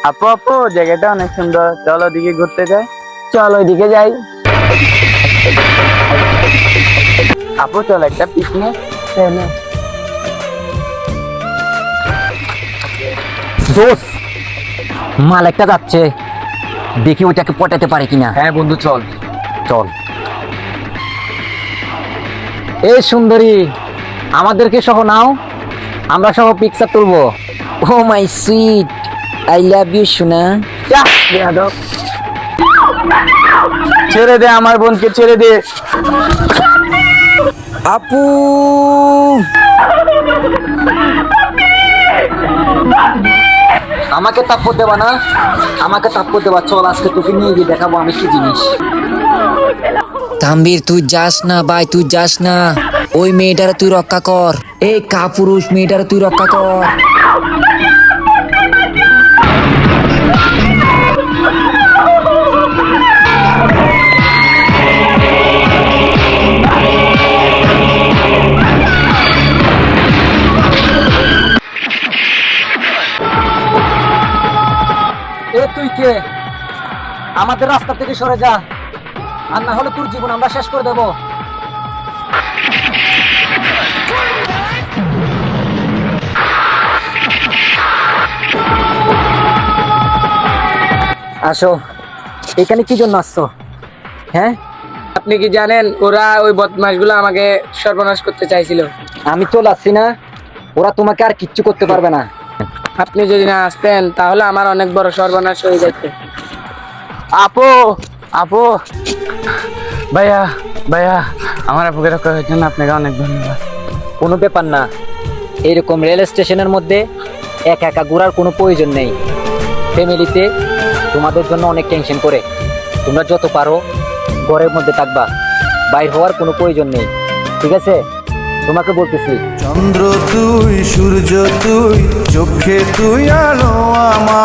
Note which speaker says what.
Speaker 1: আপু আপু জায়গাটা অনেক সুন্দর, চলো ওদিকে ঘুরতে যাই।
Speaker 2: চল ওইদিকে যাই।
Speaker 1: আপু চলো একটা পিকনিক।
Speaker 2: দোস্ত, মাল একটা যাচ্ছে, দেখি ওইটাকে পটাতে পারে কিনা।
Speaker 3: হ্যাঁ বন্ধু চল।
Speaker 2: চল। এই সুন্দরী, আমাদেরকে সহ নাও, আমরা সহ পিকচার তুলবো। Oh my sweet, I love you সোনা।
Speaker 1: ছেড়ে দে আমার বোনকে, ছেড়ে দে।
Speaker 2: আপু, আমাকে তাপ্পর দেবা না, আমাকে তাপ্পর দেবা। চল আজকে তোকে নিয়ে গিয়ে দেখাবো আমি কি জিনিস।
Speaker 4: তাম্বির তুই যাস না ভাই, তুই যাস না, ওই মেয়েটারে তুই রক্ষা কর, এই কাপুরুষ মেয়েটারে তুই রক্ষা কর।
Speaker 2: এ তুই কে? আমাদের রাস্তা থেকে সরে যা, আর না হলে তোর জীবন আমরা শেষ করে দেব। আসো, এখানে কি জন্য আসছো? হ্যাঁ,
Speaker 3: আপনি কি জানেন ওরা ওই বদমাশগুলো আমাকে সর্বনাশ করতে চাইছিল?
Speaker 2: আমি চলে আসছি না, ওরা তোমাকে আর কিচ্ছু করতে পারবে না।
Speaker 3: আপনি যদি না আসতেন তাহলে আমার অনেক বড় সর্বনাশ হয়ে যেত।
Speaker 1: আপু আপু, ভাইয়া ভাইয়া, আমার আপুকে রক্ষা করার জন্য আপনাকে অনেক ধন্যবাদ।
Speaker 2: কোনো ব্যাপার না, এইরকম রেল স্টেশনের মধ্যে একা একা ঘোরার কোনো প্রয়োজন নেই। ফ্যামিলিতে তোমাদের জন্য অনেক টেনশন করে, তোমরা যত পারো ঘরের মধ্যে থাকবা, বাইর হওয়ার কোনো প্রয়োজন নেই, ঠিক আছে? তোমাকে বলতেছি।
Speaker 5: চন্দ্র তুই, সূর্য তুই, চোখে তুই আলো আমার।